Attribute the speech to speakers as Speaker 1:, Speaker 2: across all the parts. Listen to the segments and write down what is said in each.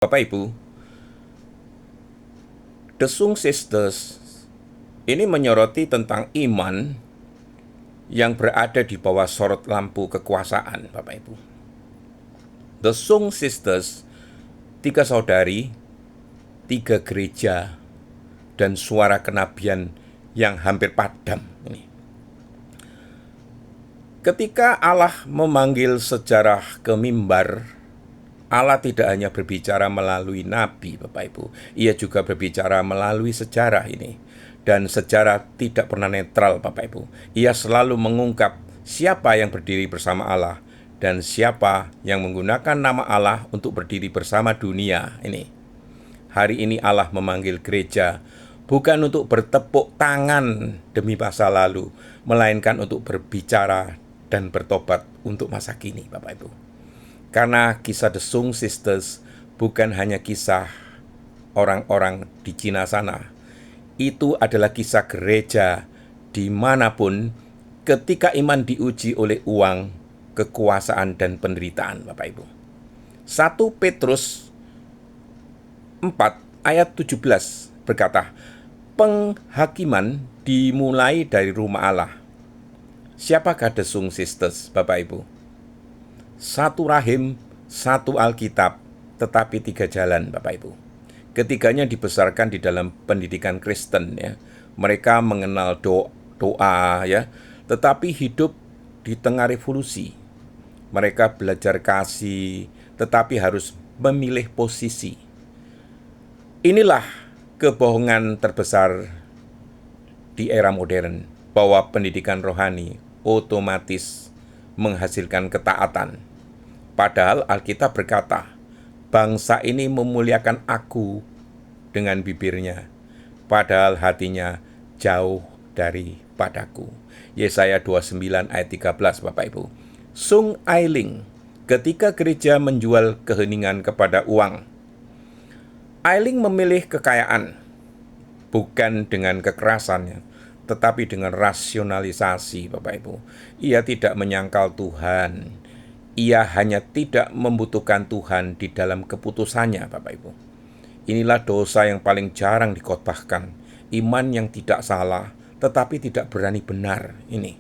Speaker 1: Bapak Ibu, The Sung Sisters ini menyoroti tentang iman yang berada di bawah sorot lampu kekuasaan, Bapak Ibu. The Sung Sisters, 3 saudari, 3 gereja, dan suara kenabian yang hampir padam. Ketika Allah memanggil sejarah ke mimbar, Allah tidak hanya berbicara melalui nabi, Bapak Ibu. Ia juga berbicara melalui sejarah ini. Dan sejarah tidak pernah netral, Bapak Ibu. Ia selalu mengungkap siapa yang berdiri bersama Allah dan siapa yang menggunakan nama Allah untuk berdiri bersama dunia ini. Hari ini Allah memanggil gereja bukan untuk bertepuk tangan demi masa lalu, melainkan untuk berbicara dan bertobat untuk masa kini, Bapak Ibu. Karena kisah The Sung Sisters bukan hanya kisah orang-orang di Cina sana. Itu adalah kisah gereja dimanapun ketika iman diuji oleh uang, kekuasaan, dan penderitaan, Bapak Ibu. 1 Petrus 4 ayat 17 berkata, penghakiman dimulai dari rumah Allah. Siapakah The Sung Sisters, Bapak Ibu? 1 rahim, 1 Alkitab, tetapi 3 jalan, Bapak Ibu. Ketiganya dibesarkan di dalam pendidikan Kristen, ya. Mereka mengenal doa, ya, tetapi hidup di tengah revolusi. Mereka belajar kasih, tetapi harus memilih posisi. Inilah kebohongan terbesar di era modern, bahwa pendidikan rohani otomatis menghasilkan ketaatan. Padahal Alkitab berkata, bangsa ini memuliakan aku dengan bibirnya, padahal hatinya jauh daripadaku. Yesaya 29 ayat 13, Bapak Ibu. Sung Ailing, ketika gereja menjual keheningan kepada uang. Ailing memilih kekayaan, bukan dengan kekerasannya, tetapi dengan rasionalisasi, Bapak Ibu. Ia tidak menyangkal Tuhan. Ia hanya tidak membutuhkan Tuhan di dalam keputusannya, Bapak Ibu. Inilah dosa yang paling jarang dikhotbahkan. Iman yang tidak salah, tetapi tidak berani benar ini.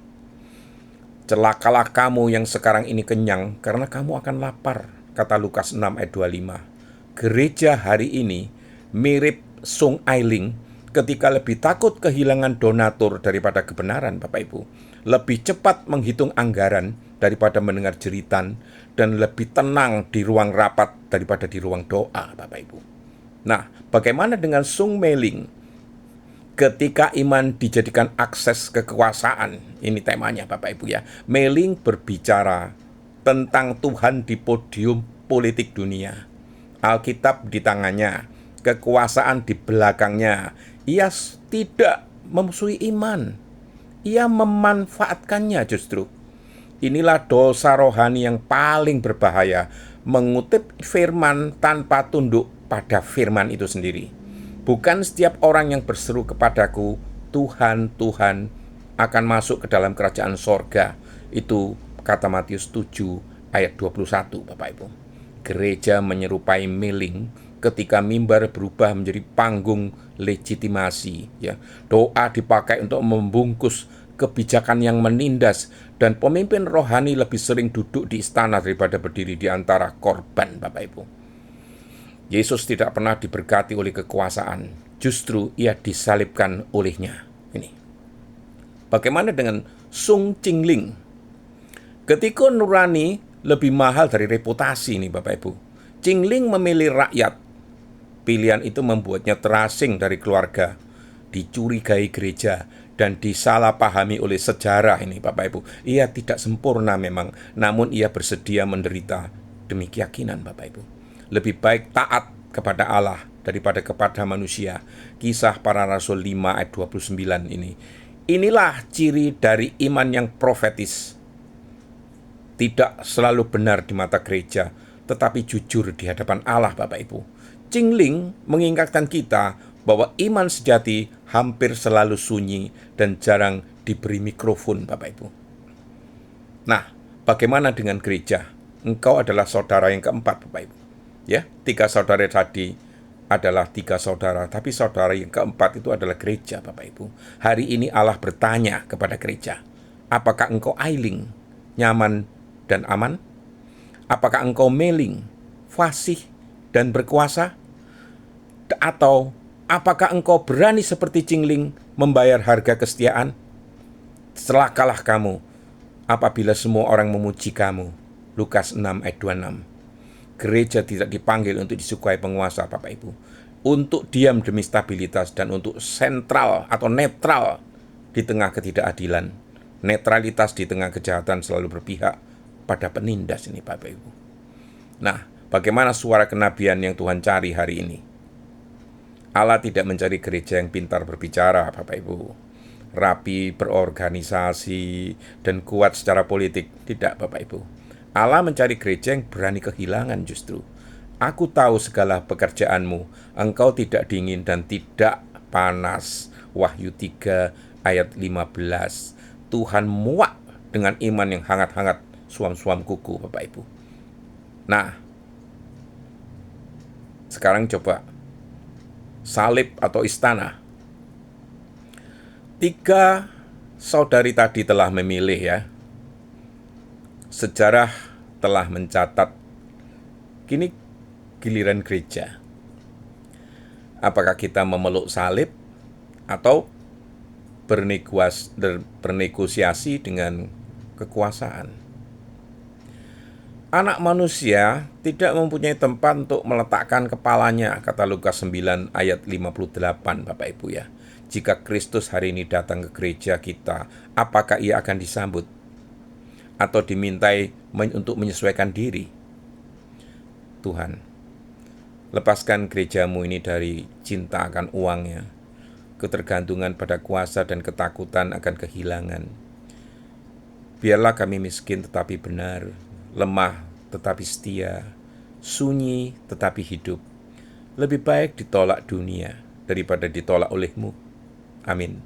Speaker 1: Celakalah kamu yang sekarang ini kenyang, karena kamu akan lapar, kata Lukas 6 ayat 25. Gereja hari ini mirip Sung Ailing ketika lebih takut kehilangan donatur daripada kebenaran, Bapak Ibu. Lebih cepat menghitung anggaran daripada mendengar jeritan, dan lebih tenang di ruang rapat daripada di ruang doa, Bapak Ibu. Nah, bagaimana dengan Sung Meling? Ketika iman dijadikan akses kekuasaan, ini temanya, Bapak Ibu, ya. Meling berbicara tentang Tuhan di podium politik dunia. Alkitab di tangannya, kekuasaan di belakangnya. Ia tidak memusuhi iman. Ia memanfaatkannya justru. Inilah dosa rohani yang paling berbahaya, mengutip firman tanpa tunduk pada firman itu sendiri. Bukan setiap orang yang berseru kepadaku, Tuhan, Tuhan, akan masuk ke dalam kerajaan sorga. Itu kata Matius 7 ayat 21, Bapak Ibu. Gereja menyerupai Meling ketika mimbar berubah menjadi panggung legitimasi, ya. Doa dipakai untuk membungkus kebijakan yang menindas, dan pemimpin rohani lebih sering duduk di istana daripada berdiri di antara korban, Bapak Ibu. Yesus tidak pernah diberkati oleh kekuasaan, justru ia disalibkan olehnya. Ini. Bagaimana dengan Sung Chingling? Ketika nurani lebih mahal dari reputasi nih, Bapak Ibu. Chingling memilih rakyat. Pilihan itu membuatnya terasing dari keluarga, dicurigai gereja, dan disalahpahami oleh sejarah ini, Bapak Ibu. Ia tidak sempurna memang, namun ia bersedia menderita demi keyakinan, Bapak Ibu. Lebih baik taat kepada Allah daripada kepada manusia. Kisah Para Rasul 5 ayat 29 ini. Inilah ciri dari iman yang profetis. Tidak selalu benar di mata gereja, tetapi jujur di hadapan Allah, Bapak Ibu. Chingling mengingatkan kita bahwa iman sejati hampir selalu sunyi dan jarang diberi mikrofon, Bapak Ibu. Nah, bagaimana dengan gereja? Engkau adalah saudara yang keempat, Bapak Ibu. Ya, 3 saudara tadi adalah 3 saudara, tapi saudara yang keempat itu adalah gereja, Bapak Ibu. Hari ini Allah bertanya kepada gereja, apakah engkau ailing, nyaman dan aman? Apakah engkau meling, fasih dan berkuasa? Atau apakah engkau berani seperti cingling membayar harga kesetiaan? Celakalah kamu apabila semua orang memuji kamu. Lukas 6 ayat 26. Gereja tidak dipanggil untuk disukai penguasa, Bapak Ibu, untuk diam demi stabilitas dan untuk sentral atau netral di tengah ketidakadilan. Netralitas di tengah kejahatan selalu berpihak pada penindas ini, Bapak Ibu. Nah, bagaimana suara kenabian yang Tuhan cari hari ini? Allah tidak mencari gereja yang pintar berbicara, Bapak Ibu, rapi berorganisasi dan kuat secara politik. Tidak, Bapak Ibu. Allah mencari gereja yang berani kehilangan justru. Aku tahu segala pekerjaanmu, engkau tidak dingin dan tidak panas. Wahyu 3 ayat 15. Tuhan muak dengan iman yang hangat-hangat, suam-suam kuku, Bapak Ibu. Nah, sekarang coba salib atau istana. 3 saudari tadi telah memilih ya. Sejarah telah mencatat, kini giliran gereja. Apakah kita memeluk salib atau bernegosiasi dengan kekuasaan? Anak manusia tidak mempunyai tempat untuk meletakkan kepalanya, kata Lukas 9 ayat 58, Bapak Ibu ya. Jika Kristus hari ini datang ke gereja kita, apakah ia akan disambut? Atau dimintai untuk menyesuaikan diri? Tuhan, lepaskan gerejamu ini dari cinta akan uangnya, ketergantungan pada kuasa dan ketakutan akan kehilangan. Biarlah kami miskin tetapi benar, lemah tetapi setia, sunyi tetapi hidup. Lebih baik ditolak dunia daripada ditolak oleh-Mu. Amin.